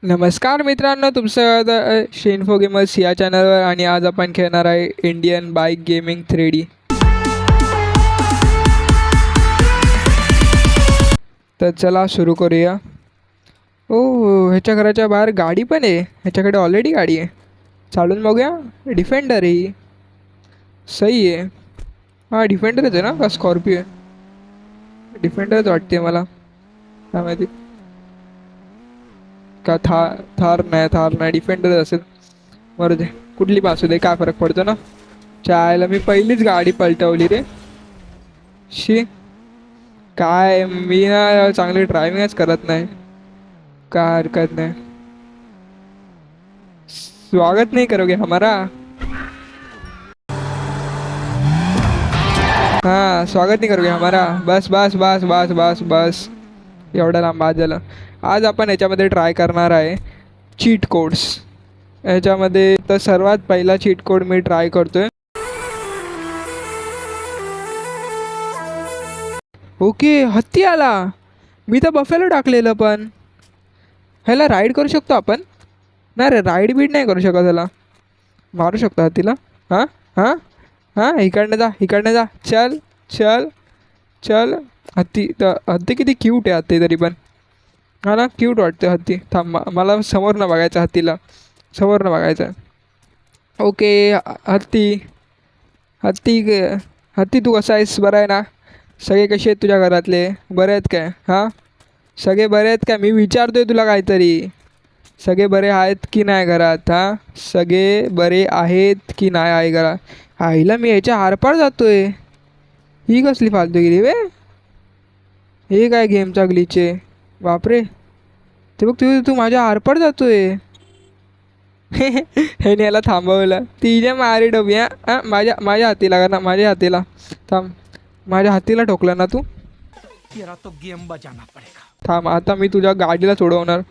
नमस्कार मित्रांनो, तुमचं शेनफो गेमर्स या चॅनलवर. आणि आज आपण खेळणार आहे इंडियन बाईक गेमिंग 3D. तर चला सुरू करूया. ओ, ह्याच्या घराच्या बाहेर गाडी पण आहे. ह्याच्याकडे ऑलरेडी गाडी आहे. चालून बघूया. डिफेंडर आहे ही. सही आहे. हां, डिफेंडरच आहे ना का स्कॉर्पिओ आहे? डिफेंडरच वाटते मला. काय माहिती का थार नाही डिफेंडर असेल. बरं दे, कुठली पासू दे, काय फरक पडतो ना. चायला मी पहिलीच गाडी पलटवली रे. शी, काय मी ना चांगली ड्रायव्हिंगच करत नाही. काय हरकत नाही. स्वागत नाही करोगे हमारा? हाँ, स्वागत नहीं करोगे हमारा? बस बस बस बस बस बस, एवढा लांब बाद झालं. आज आपण याच्यामध्ये ट्राय करणार आहे चीट कोड्स. याच्यामध्ये तर सर्वात पहिला चीट कोड मी ट्राय करतोय. ओके, हत्ती आला. मी तर बफेलो टाकलेलं, पण ह्याला राईड करू शकतो आपण? नाही रे, राईड बीड नाही करू शकत. ह्याला मारू शकतो हत्तीला. हां हां हां, इकडनं जा. चल चल चल. हत्ती किती क्यूट आहे हत्ती तरी पण. हा ना, क्यूट वाटते हत्ती. थांब, मला समोरनं बघायचं हत्तीला. समोरनं बघायचं. ओके. हत्ती हत्ती हत्ती तू कसा आहेस? बरं आहे ना? सगळे कसे आहेत तुझ्या घरातले? बरे आहेत काय? हां, सगळे बरे आहेत काय? मी विचारतोय तुला काहीतरी. सगळे बरे आहेत की नाही घरात? हां, सगळे बरे आहेत की नाही आहे घरात? आईला मी याच्या आरपार जातोय. ही कसली फालतूगिरी वे? हे काय गेमचा ग्लिच आहे? बापरे, ते बघ, तू तू माझ्या आरपार जातोय. ह्याने याला थांबवलं. तिच्या मारी डोबी. हां, माझ्या माझ्या हातीला का ना, माझ्या हातीला. थांब, माझ्या हातीला ठोकलं ना तू. तेरा तो गेम बजाना पडेगा. थांब, आता मी तुझ्या गाडीला सोडवणार.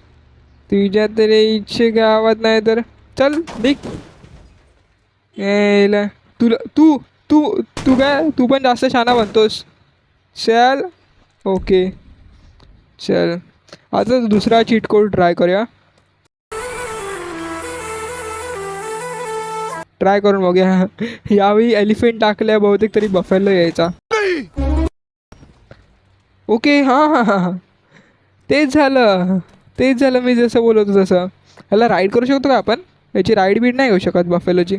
तुझ्या तरी इच्छे गावात नाही तर चल निघ. यायला तुला तू तू तू काय, तू पण जास्त शहाणा बनतोस. चल. ओके, चल. आता दुसरा चीट कोड ट्राय करूया. ट्राय करून बघूया. यावेळी एलिफंट टाकल्या बहुतेक तरी बफेलो यायचा. ओके, हां हां हां हां, तेच झालं मी जसं बोलत होतो तसं. ह्याला राईड करू शकतो का आपण? याची राईड बीड नाही घेऊ शकत बफेलोची.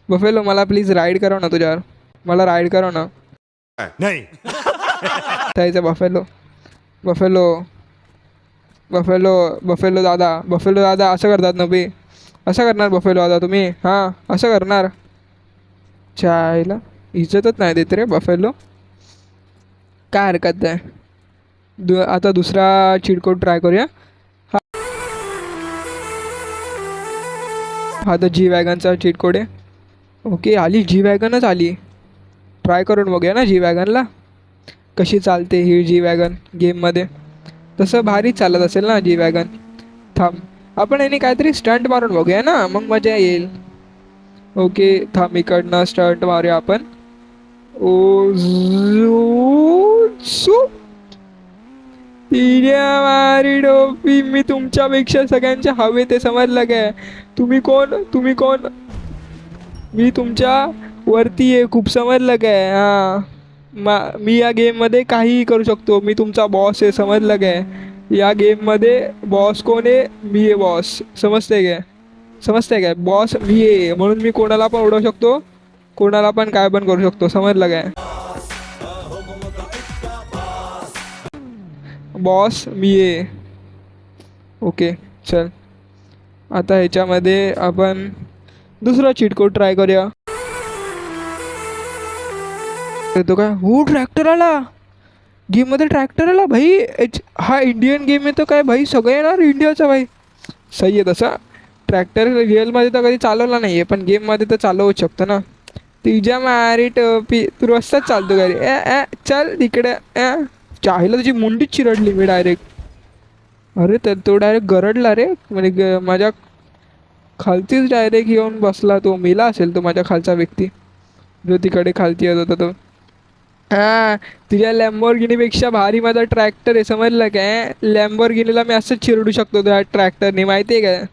बफेलो, मला प्लीज राईड करव ना तुझ्यावर. मला राईड करव ना. नहीं. त्याचा बफेलो बफेलो बफेलो बफेलो दादा असं करतात ना बे? असं करणार बफेलो दादा तुम्ही? हां, असं करणार? चायला इज्जतच नाही देत रे बफेलो. काय हरकत नाही. आता दुसरा चीट कोड ट्राय करूया. हा तर जी वॅगनचा चीट कोड आहे. ओके, आली जी वॅगनच आली. ट्राय करून बघूया ना जी वॅगनला कशी चालते ही जी वॅगन गेममध्ये. तसं भारी चालत असेल ना जी वॅगन. थांब, आपण याने काहीतरी स्टंट मारून बघूया ना, मग मजा येईल. ओके, थांब, इकडनं स्टंट मारूया आपण. ओ सू, तिच्या मारी डोपी. मी तुमच्यापेक्षा सगळ्यांच्या हवे ते समजलं काय? तुम्ही कोण? मी तुमच्या वरती आहे खूप, समजलं काय? हां, मी या गेममध्ये काहीही करू शकतो. मी तुमचा बॉस आहे, समजलं काय? या गेममध्ये बॉस कोण आहे? मी आहे बॉस. समजते काय? बॉस मी आहे, म्हणून मी कोणाला पण उडवू शकतो, कोणाला पण काय पण करू शकतो. समजलं काय? बॉस मी आहे. ओके, चल. आता ह्याच्यामध्ये आपण दुसरा चीट कोड ट्राय करूया. तो काय? हो, ट्रॅक्टर आला गेममध्ये. ट्रॅक्टर आला भाई. हा इंडियन गेम आहे तर काय भाई, सगळं येणार इंडियाचा भाई. सही आहे तसा. ट्रॅक्टर रिअलमध्ये तर कधी चालवला नाही आहे, पण गेममध्ये तर चालवूच शकतो ना. तिच्या मारी टोपी, तू रस्ताच चालतो का रे? चल तिकडे. चाहीला त्याची मुंडीच चिरडली मी डायरेक्ट. अरे, तर तो डायरेक्ट गरडला रे. म्हणजे माझ्या खालतीच डायरेक्ट येऊन बसला. तो मेला असेल, तो माझ्या खालचा व्यक्ती जो तिकडे खालती येत होता तो. हा, तुझ्या लॅम्बोर्गिनीपेक्षा भारी माझा ट्रॅक्टर आहे, समजलं काय? लॅम्बोर्गिनीला मी असंच चिरडू शकतो तुझ्या ट्रॅक्टरने, माहिती आहे का?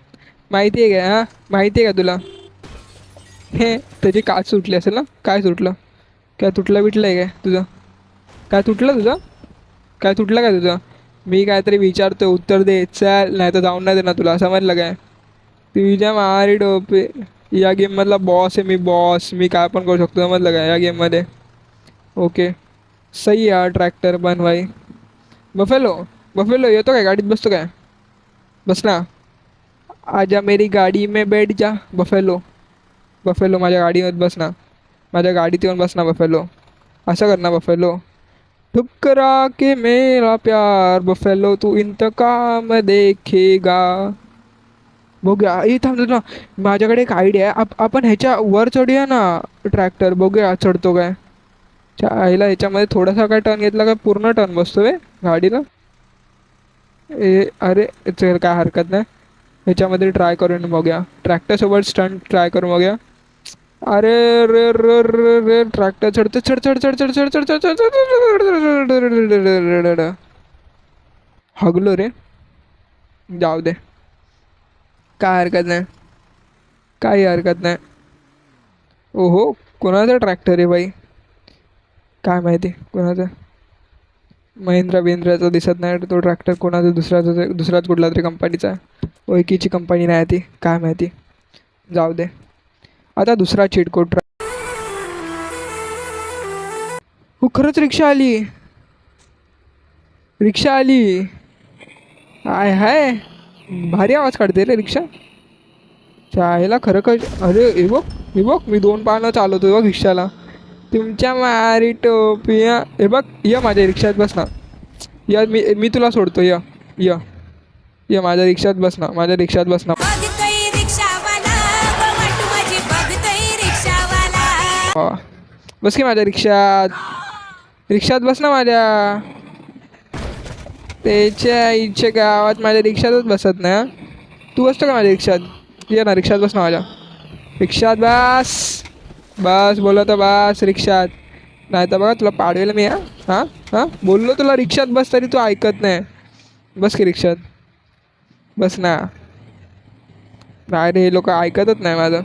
माहिती आहे का? हां, माहिती आहे का तुला? हे त्याची काच सुटली असेल ना? काय सुटलं? काय तुटलं बिटलं आहे काय तुझं? काय तुटलं तुझं? काय तुटलं काय तुझं? मी काहीतरी विचारतो, उत्तर दे. चल, नाही तर जाऊन नाही देणार तुला, समजलं काय? तुझ्या मारी डोपे. या गेममधला बॉस आहे मी, बॉस. मी काय पण करू शकतो, समजलं काय या गेममध्ये? ओके. सही यार, ट्रॅक्टर बन भाई. बफेलो, बफेलो येतो काय? गाडीत बसतो काय? बस ना. आजा मेरी गाडी में बैठ जा बफेलो. बफेलो माझ्या गाडीमध्ये बस ना. माझ्या गाडीत येऊन बस ना बफेलो. असं कर ना बफेलो. ठुकरा के मेरा प्यार बफेलो तू इंतकाम देखेगा. बघूया, ए थांब ना. माझ्याकडे एक आयडिया आहे. आपण ह्याच्या वर चढूया ना ट्रॅक्टर. बघूया चढतो काय. आईला ह्याच्यामध्ये थोडासा काय टर्न घेतला का पूर्ण टर्न बसतो बे गाडीला. अरे चल, काय हरकत नाही. ह्याच्यामध्ये ट्राय करून बघूया. ट्रॅक्टरसोबत स्टंट ट्राय करून बघूया. अरे रे रे रे रे ट्रॅक्टर चढते, चढ चढ चढ चढ चढ चढ चढ चढ. हगलो रे. जाऊ दे, काय हरकत नाही, काही हरकत नाही. ओहो, कोणाचा ट्रॅक्टर आहे बाई? काय माहिती कोणाचा? महिंद्रा बिंद्राचा दिसत नाही तो ट्रॅक्टर. कोणाचा दुसराच कुठला तरी कंपनीचा आहे. ओळखीची कंपनी नाही ती, काय माहिती. जाऊ दे. आता दुसरा चीट कोड ट्राय. हो, खरंच रिक्षा आली. रिक्षा आली. हाय हाय, भारी आवाज काढते रे रिक्षा. चायला खरं काय? अरे हे बघ मी 2 पानं चालवतो बघ रिक्षाला. तुमच्या मारी टोपिया. हे बघ, ये माझ्या रिक्षात बस ना. या, मी तुला सोडतो. या या या माझ्या रिक्षात बस ना, माझ्या रिक्षात बस ना. बघतोय रिक्षावाला, बघ माझी बघतोय रिक्षावाला. वा. बस की माझ्या रिक्षात. रिक्षात बस ना माझ्या. त्याच्या इच्छे गावात माझ्या रिक्षातच बसत ना. तू बसतो का माझ्या रिक्षात? ये ना रिक्षात बस ना माझ्या. रिक्षात बस. बस बोललो तर बस रिक्षात. नाही तर बघा तुला पाडवेल मी. हां हां हां, बोललो तुला रिक्षात बस तरी तू ऐकत नाही. बस की रिक्षात. बस ना. नाही रे, हे लोक ऐकतच नाही माझं.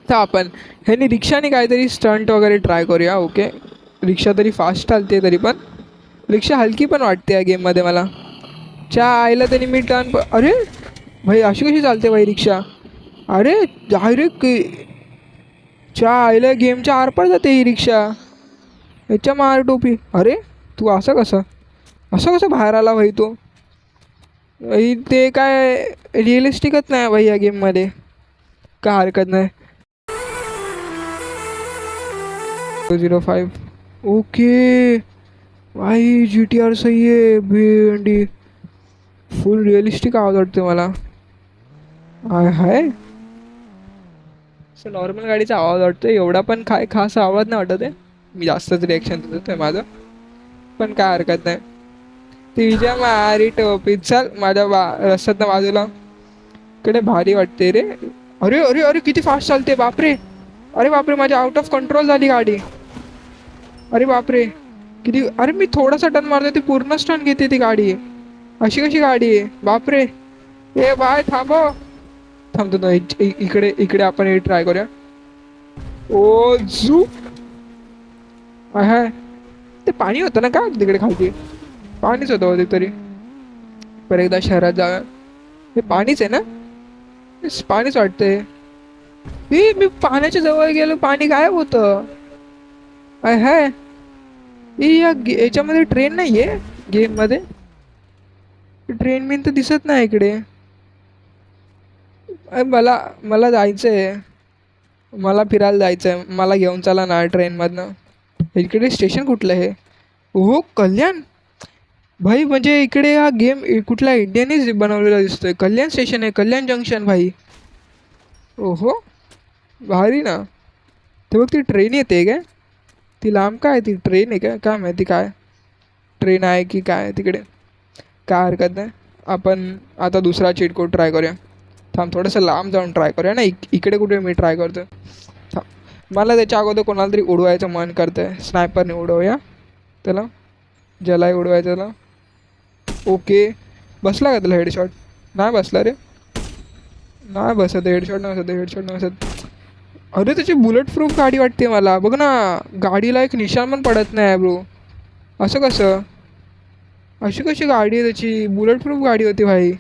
तर आपण ह्यानी रिक्षाने काहीतरी स्टंट वगैरे ट्राय करूया. ओके, रिक्षा तरी फास्ट चालते, तरी पण रिक्षा हलकी पण वाटते या गेममध्ये मला. च्या आईला तरी मी टर्न अरे भाई, अशी कशी चालते भाई रिक्षा? अरे डायरेक्ट च्या आईला गेमच्या आरपार जाते ही रिक्षा. याच्या मार टोपी. अरे तू असं कसं बाहेर आला भाई तो? भाई ते काय रिअलिस्टिकच नाही भाई या गेममध्ये. काय हरकत नाही. 05. ओके भाई, GTR सही आहे. भेंडी फुल रिअलिस्टिक आवाज वाटते मला. हाय हाय, असं नॉर्मल गाडीचा आवाज वाटतो. एवढा पण काय खास आवाज नाही वाटत आहे. मी जास्तच रिॲक्शन देतो आहे माझं, पण काय हरकत नाही. तिच्या मारी टोपी. चल माझ्या रस्त्यात बाजूला. कडे भारी वाटते रे. अरे अरे अरे, किती फास्ट चालते बापरे. अरे बापरे, माझी आउट ऑफ कंट्रोल झाली गाडी. अरे बापरे, किती. अरे मी थोडासा टर्न मारतो ती पूर्णच टर्न घेते ती गाडी. अशी कशी गाडी आहे बापरे. ए बाय थांबतो ना. इकडे इकडे आपण हे ट्राय करूया. ओ झू. हाय, ते पाणी होतं ना का तिकडे खालती? पाणीच होतं होते तरी. पर एकदा शहरात जाऊया. हे पाणीच आहे ना? पाणीच वाटतंय. हे मी पाण्याच्या जवळ गेलो, पाणी गायब होतं. हाय हाय, याच्यामध्ये ट्रेन नाही आहे गेममध्ये. ट्रेन बिन तर दिसत नाही इकडे. मला मला जायचं आहे. मला फिरायला जायचं आहे. मला घेऊन चला ना ट्रेनमधनं. इकडे स्टेशन कुठलं आहे? हो, कल्याण. भाई म्हणजे इकडे हा गेम कुठला इंडियानेच बनवलेला दिसतोय. कल्याण स्टेशन आहे, कल्याण जंक्शन भाई. ओहो, भारी ना. ते बघ ती ट्रेन येते काय? ती लांब काय, ती ट्रेन आहे काय? काय माहिती काय ट्रेन आहे की काय तिकडे. काय हरकत नाही. आपण आता दुसरा चीट कोड ट्राय करूया. थांब, थोडंसं लांब जाऊन ट्राय करूया ना. इकडे कुठे मी ट्राय करतो. थांब. मला त्याच्या अगोदर कोणाला तरी उडवायचं मन करतंय. स्नायपरने उडवूया त्याला, ज्यालाही उडवायचं त्याला. ओके, बसला का त्याला हेडशॉट? नाही बसला रे, नाही बसत हेडशॉट, नाही बसत हेडशॉट, नाही बसत. अरे त्याची बुलेट प्रूफ गाडी वाटते मला. बघ ना, गाडीला एक निशाण पण पडत नाही ब्रो. असं कसं? अशी कशी गाडी आहे त्याची? बुलेट प्रूफ गाडी होती भाई.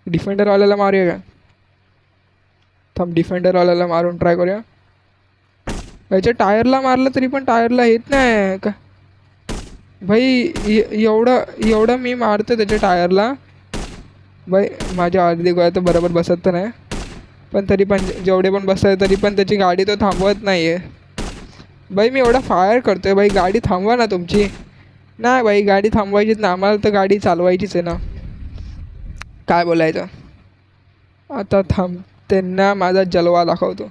डिफेंडरवाल्याला मारूया का? थांब, डिफेंडरवाल्याला मारून ट्राय करूया. याच्या टायरला मारलं तरी पण टायरला येत नाही का भाई? एवढं मी मारतो त्याच्या टायरला भाई. माझ्या अर्धी गोळ्या तर बरोबर बसत तर नाही, पण तरी पण जेवढे पण बसत आहे तरी पण त्याची गाडी तो थांबवत नाही आहे भाई. मी एवढा फायर करतो आहे भाई, गाडी थांबवा ना तुमची. नाही भाई, गाडी थांबवायचीच ना, आम्हाला तर गाडी चालवायचीच आहे ना. काय बोलायचं आता? थांब, त्यांना माझा जलवा दाखवतो.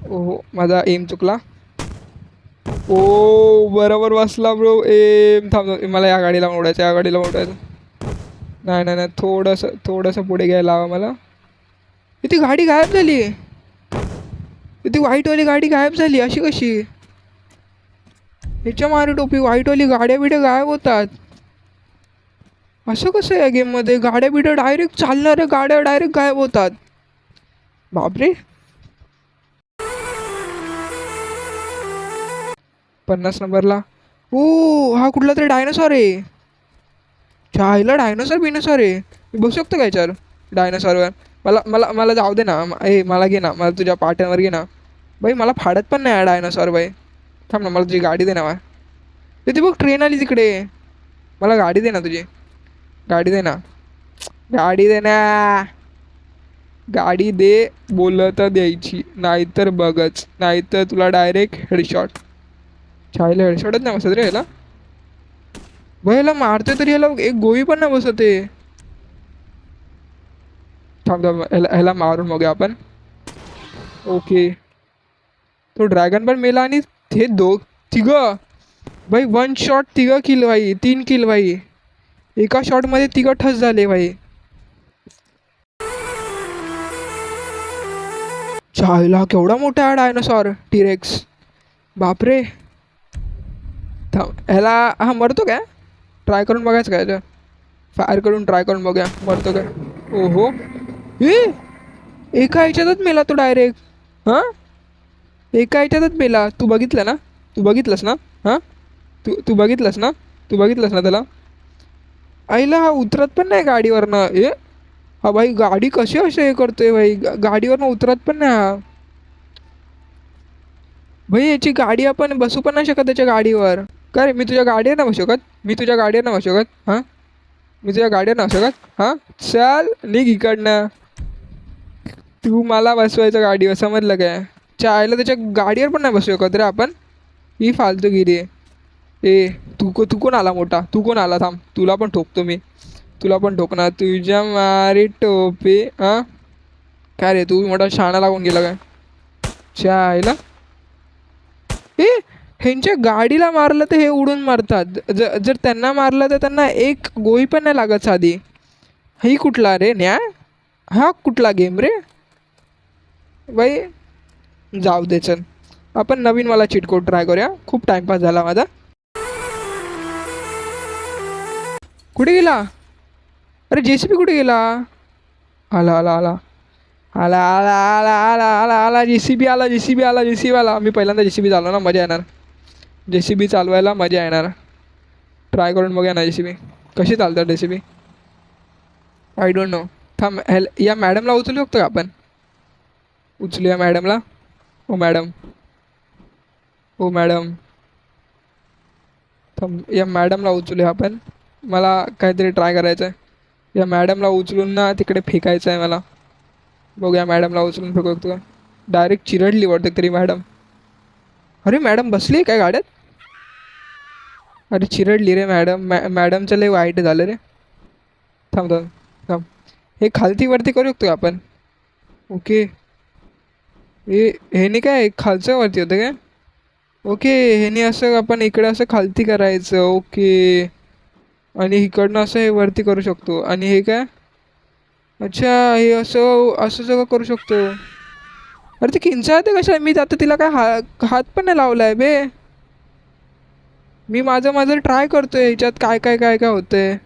ओहो, माझा एम चुकला. ओ बरोबर बसला ब्रो एम. थांब, मला या गाडीला उडायचं, या गाडीला उडायचं. नाही नाही नाही, थोडंसं पुढे घ्यायला हवं मला. ती गाडी गायब झाली. ती व्हाईटवाली गाडी गायब झाली. अशी कशी? ह्याच्या मारे टोपी व्हाईटवाली गाड्या बिड्या गायब होतात. असं कसं या गेममध्ये? गाड्या बिड्या डायरेक्ट, चालणाऱ्या गाड्या डायरेक्ट गायब होतात. बापरे. 50 नंबरला. ओ, हा कुठला तरी डायनासॉर आहे. चायला डायनासॉर बिनासॉर आहे. मी बसू शकतो का याच्यावर डायनासॉरवर? मला मला मला जाऊ दे ना. मला घे ना, मला तुझ्या पाट्यांवर घे ना भाई. मला फाडत पण नाही आहे डायनासॉर भाई. थांब ना, मला तुझी गाडी दे ना. ते बघ, ट्रेन आली तिकडे. मला गाडी दे ना, तुझी गाडी दे ना, गाडी दे ना, गाडी दे. बोललं तर द्यायची, नाहीतर बघच, नाहीतर तुला डायरेक्ट हेडशॉट. चायला हेडशॉटच नाही बसत रे याला भाई. याला मारते तरी याला एक गोळी पण नाही बसत आहे. थांब थांब, ह्याला मारून बघूया आपण. ओके, तो ड्रॅगन पण मेला आणि हे तिघं भाई 1 शॉट 3 किल भाई, 3 किल भाई. एका शॉटमध्ये 3 ठस झाले भाई. चायला केवढा मोठा आहे डायनासॉर टिरेक्स. बापरे. थांब, ह्याला हा मरतो काय? ट्राय करून बघायचं काय याचं? फायर करून ट्राय करून बघूया मरतो काय. ओहो, एका ह्याच्यातच मेला तो डायरेक्ट. हां, एका ह्याच्यातच मेला. तू बघितलं ना? तू बघितलंस ना? हां, तू बघितलंस ना? तू बघितलंस ना त्याला? आईला हा उतरत पण नाही गाडीवरनं. हा भाई, गाडी कशी हे करतोय भाई? गाडीवरनं उतरत पण नाही हा भाई. याची गाडी आपण बसू पण नाही शकत त्याच्या गाडीवर. काय रे, मी तुझ्या गाडीवर नाही बसू शकत? मी तुझ्या गाडीवर नाही बसू शकत? हां, मी तुझ्या गाडीवर नाही बसू शकत? हां, चल निघ इकडनं. तू मला बसवायचं गाडीवर, समजलं काय? चायला त्याच्या गाडीवर पण नाही बसू शकत रे आपण. ही फालतूगिरी आहे. तू कोण आला मोठा? तू कोण आला? थांब, तुला पण ठोकतो मी, तुला पण ठोकणार. तुझ्या मारी टोपी. हां, काय रे, तू मोठा शाणा लागून गेला काय? चायला ह्यांच्या गाडीला मारलं तर हे उडून मारतात. जर त्यांना मारलं तर त्यांना एक गोळी पण नाही लागत साधी. ही कुठला रे न्या? हा कुठला गेम रे बाई? जाऊ दे, चल आपण नवीनवाला चीट कोड ट्राय करूया. खूप टाइमपास झाला माझा. कुठे गेला? अरे JCB कुठे गेला? आला आला आला आला आला आला आला आला आला JCB आला, JCB आला, JCB आला. मी पहिल्यांदा JCB चालवला ना, मजा येणार. JCB चालवायला मजा येणार. ट्राय करून बघूया ना JCB कशी चालतात. JCB I don't know. थांब, या मॅडमला उचलू शकतो का आपण? उचलूया मॅडमला. हो मॅडम, हो मॅडम. थांब, या मॅडमला उचलूया आपण. मला काहीतरी ट्राय करायचं आहे. या मॅडमला उचलून ना तिकडे फेकायचं आहे मला. बघूया मॅडमला उचलून फेकतो का? डायरेक्ट चिरडली वाटतं तरी मॅडम. अरे मॅडम बसली काय गाड्यात? अरे चिरडली रे मॅडम. मॅडमचं लय वाईट झालं रे. थांब थांब थांब, हे खालती वरती करू शकतो आपण? ओके, हे नाही काय खालचं वरती होतं काय? ओके, ह्याने असं आपण इकडे असं खालती करायचं. ओके, आणि इकडनं असं हे वरती करू शकतो. आणि हे काय? अच्छा, हे असं असं सगळं करू शकतो. अरे ती किंचाळते कशा मी आता तिला काय हात पण नाही लावला आहे बे. मी माझं माझं ट्राय करतोय ह्याच्यात काय काय काय काय होतंय.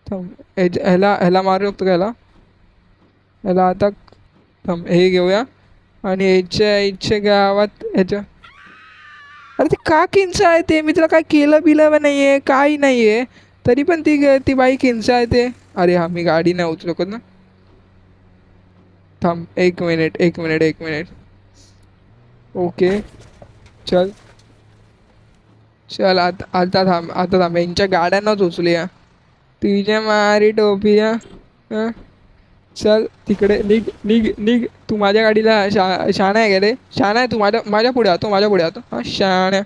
थांब ह्याला ह्याला मारू शकतो का ह्याला. ह्याला आता थांब हे घेऊया आणि ह्याच्या इच्छे गावात ह्याच्या. अरे ती का किंचाळते मी तिला काय केलं बिलं नाही आहे काही नाही आहे तरी पण ती बाई किंचाळते. अरे हा मी गाडी नाही उचलू शकत ना. थांब एक मिनिट एक मिनिट एक मिनिट. ओके चल चल आता थांब यांच्या गाड्यांनाच उचलूया. तुझ्या मारी टोपिया. हां चल तिकडे निघ निघ निघ. तू माझ्या गाडीला शहाणा आहे का रे. शहाणा आहे तू माझ्या पुढे आतो माझ्या पुढे आतो हां शहाण्या.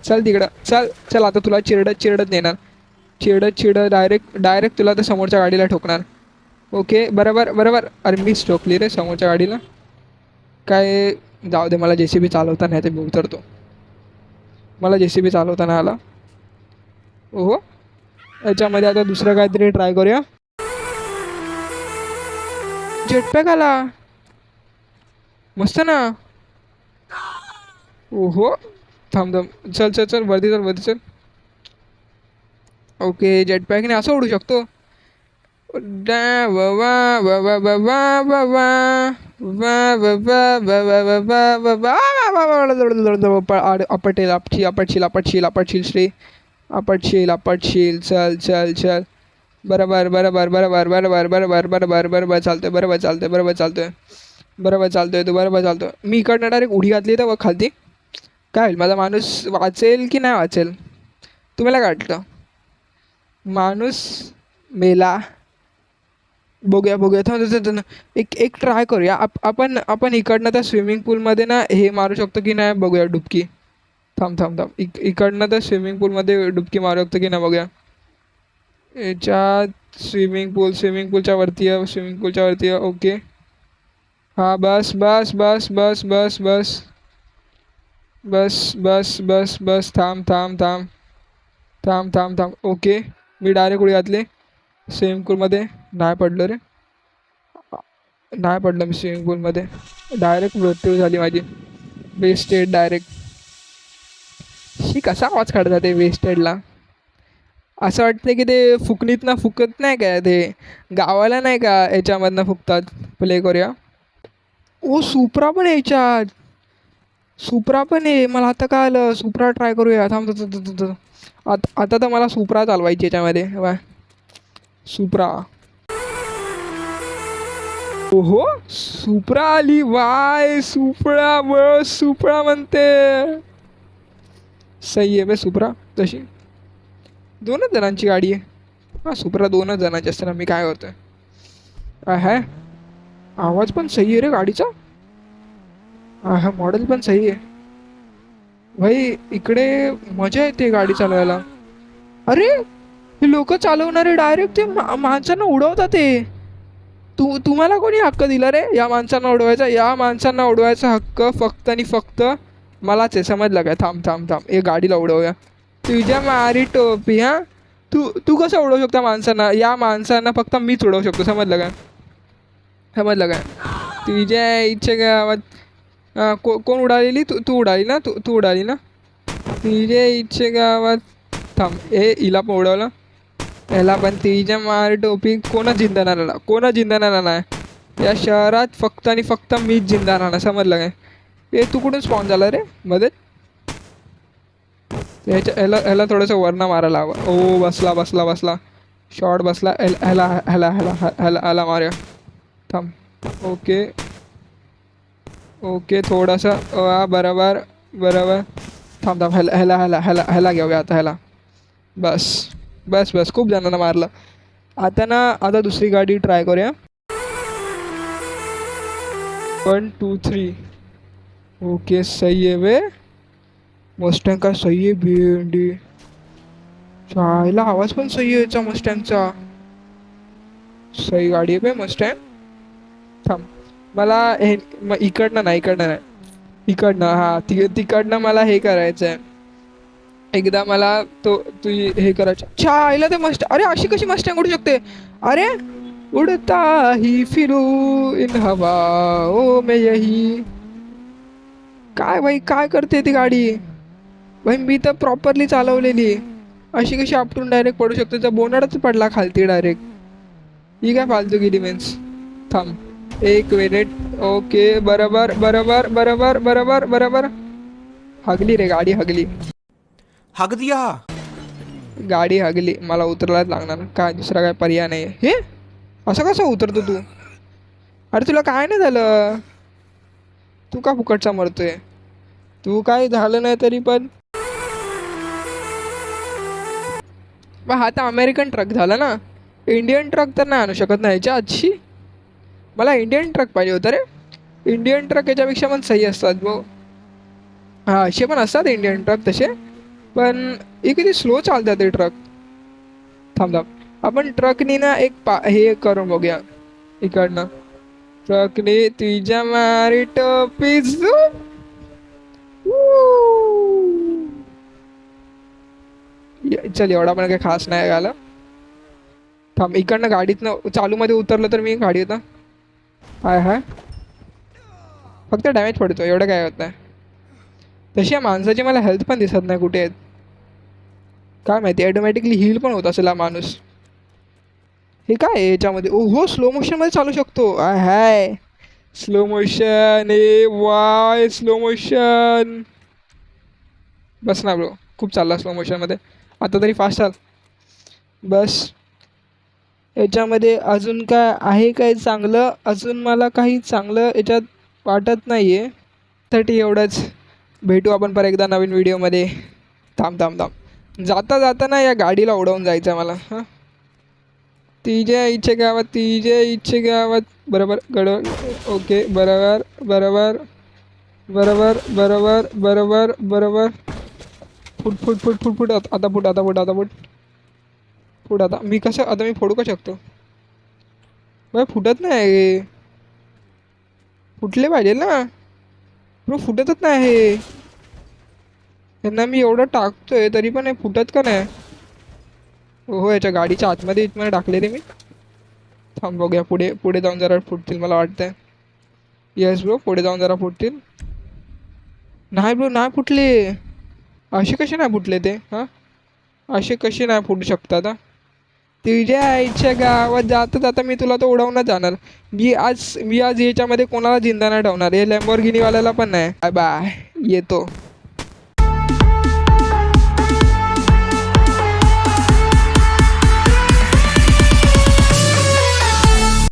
चल तिकडं चल चल आता तुला चिरडत नेणार. चिरडत डायरेक्ट तुला तर समोरच्या गाडीला ठोकणार. ओके बरोबर बरोबर. अरे मीच ठोकली रे समोरच्या गाडीला. काय जाऊ दे मला JCB चालवता नाही ते मी उतरतो. मला JCB चालवताना आला. ओहो याच्यामध्ये आता दुसरं काहीतरी ट्राय करूया. जेटपॅक आला मस्त ना. ओहो थांब चल चल चल वरती चल. ओके जेटपॅकने असं उडू शकतो. आपटशील श्री आपटशील चल चल चल. बरोबर बरोबर बरोबर बरोबर बरोबर बरोबर बरोबर चालतोय तू बरोबर चालतोय. मी इकडनं डायरेक्ट उडी घातली तर खालती काय होईल. माझा माणूस वाचेल की नाही वाचेल तुम्हाला काय वाटतं. माणूस मेला. बघूया थांब एक ट्राय करूया. आपण इकडनं त्या स्विमिंग पूलमध्ये ना हे मारू शकतो की नाही बघूया डुबकी. थांब इकडनं तर स्विमिंग पूलमध्ये डुबकी मारू शकतो की नाही बघूया. याच्यात स्विमिंग पूलच्या वरती आहे. ओके हां बस थांब. ओके मी डायरेक्ट उडी घातली स्विमिंग पूलमध्ये. नाही पडलो रे. नाही पडलं मी स्विमिंग पूलमध्ये. डायरेक्ट मृत्यू झाली माझी. Wasted direct. ही कसा आवाज काढतात ते वेस्टेडला. असं वाटतं की ते फुकणीतनं फुकत नाही का ते गावाला नाही का याच्यामधनं फुकतात. प्ले करूया. ओ सुप्रा पण आहे याच्यात. सुप्रा पण आहे मला आता काय आलं. सुप्रा ट्राय करूया थांब. आता तर मला सुप्रा चालवायची याच्यामध्ये. वा सुप्रा. ओहो सुप्रा आली. वाय सुप्रा म्हणते. सही आहे बे सुप्रा. तशी 2च जणांची गाडी आहे. हां सुप्रा 2च जणांची असते ना. मी काय होतं आहे. आवाज पण सही आहे रे गाडीचा. हा मॉडेल पण सही आहे भाई. इकडे मजा येते गाडी चालवायला. अरे हे लोक चालवणारे डायरेक्ट ते माणसांना उडवतात. ते तुम्हाला कोणी हक्क दिला रे या माणसांना उडवायचा. या माणसांना उडवायचा हक्क फक्त आणि फक्त मलाच आहे. समजलं काय. थांब हे गाडीला उडवूया. तुझ्या मारी टोपी. हां तू कसं उडवू शकता माणसांना. या माणसांना फक्त मीच उडवू शकतो. समजलं काय. तुझ्या इच्छा गावात कोण उडालेली. तू उडाली ना. तू उडाली ना. तुझ्या इच्छे गावात. थांब हिला पण उडवलं. ह्याला पण. तिच्या मार टोपी. कोणच जिंदा नाही या शहरात. फक्त आणि फक्त मीच जिंदा राहणार. समजलं काय. तू कुठून स्पॉन झाला रे मदत. ह्याला थोडंसं वरनं मारायला हवं. ओ बसला शॉर्ट बसला. ह्याला मारूया. थांब. ओके थोडंसं बरोबर थांब. ह्याला घेऊया आता. ह्याला बस खूप जणांना मारलं. आता दुसरी गाडी ट्राय करूया. 1 2 3. ओके सही आहे वे. मस्टँग का सही आहे. भेंडी चायला आवाज पण सही आहे याचा मस्टँगचा. सही गाडी आहे बे मस्टँग. थांब मला हे इकडनं नाही. हां तिकडनं मला हे करायचं आहे. एकदा मला तू हे करायचं. चायला ते अरे अशी कशी मस्टँग उडू शकते. अरे उडता ही फिरू इन हवा ओ मैं यही काय भाई काय करते ती गाडी भाई मी तर प्रॉपरली चालवलेली अशी कशी आपटून डायरेक्ट पडू शकतो त्या बोनाडच पडला खालती डायरेक्ट ही काय फालतू गेली मीन्स थांब एक मिनिट ओके बरोबर बरोबर बरोबर बरोबर बरोबर हगली रे गाडी हगली हक दिया गाडी हगली मला उतरायलाच लागणार काय दुसरा काय पर्याय नाही हे असं कसं उतरतो तू अरे तुला काय नाही झालं तू का फुकटचा मरतोय तू काय झालं नाही तरी पण बा हा तर अमेरिकन ट्रक झाला ना इंडियन ट्रक तर नाही आणू शकत नाही याच्या आजशी मला इंडियन ट्रक पाहिजे होतं रे इंडियन ट्रक याच्यापेक्षा पण सही असतात भाऊ हां असे पण असतात इंडियन ट्रक तसे पण हे किती स्लो चालतात ते ट्रक थांब थांब आपण ट्रकनी ना एक हे करून बघूया इकडनं ट्रकने तुझ्या मारी टोपी चल एवढा पण काही खास नाही झाला थांब इकडनं गाडीतनं चालूमध्ये उतरलं तर मी गाडी होता हाय हाय फक्त डॅमेज पडतो एवढं काय होत नाही तशी या माणसाची मला हेल्थ पण दिसत नाही कुठे आहेत काय माहिती ॲटोमॅटिकली हील पण होत असेल हा माणूस हे काय आहे याच्यामध्ये ओ हो स्लो मोशनमध्ये चालू शकतो आय हाय स्लो मोशन ए वाय स्लो मोशन बस ना ब्रो खूप चालला स्लो मोशनमध्ये आता तरी फास्ट चाल बस याच्यामध्ये अजून काय आहे काय चांगलं अजून मला काही चांगलं याच्यात वाटत नाही आहे साठी एवढंच भेटू आपण परत एकदा नवीन व्हिडिओमध्ये थांब थांब थांब जाता जाता या गाडीला उडवून जायचं मला हां तिच्या इच्छे गावात तिच्या इच्छे गावात बरोबर गडबड ओके बरोबर बरोबर बरोबर बरोबर बरोबर बरोबर foot foot foot foot foot आता फुट आता फुट आता फुट फुट आता मी कसं आता मी फोडू का शकतो बाय फुटत नाही फुटले पाहिजे ना बरं फुटतच नाही हे त्यांना मी एवढं टाकतोय तरी पण हे फुटत का नाही हो याच्या गाडीच्या आतमध्ये इथमध्ये टाकले रे मी थांब बघूया पुढे पुढे जाऊन जरा फुटतील मला वाटतंय येस ब्रो पुढे जाऊन जरा फुटतील नाही ब्रो नाही फुटले असे कसे नाही फुटले ते हां असे कसे नाही फुटू शकतात हां तुझ्या आईच्या गावात जाता जाता मी तुला तर उडवूनच जाणार मी आज याच्यामध्ये कोणाला जिंदा नाही ठेवणार हे लॅम्बोर्गिनीवाल्याला पण नाही बाय बाय येतो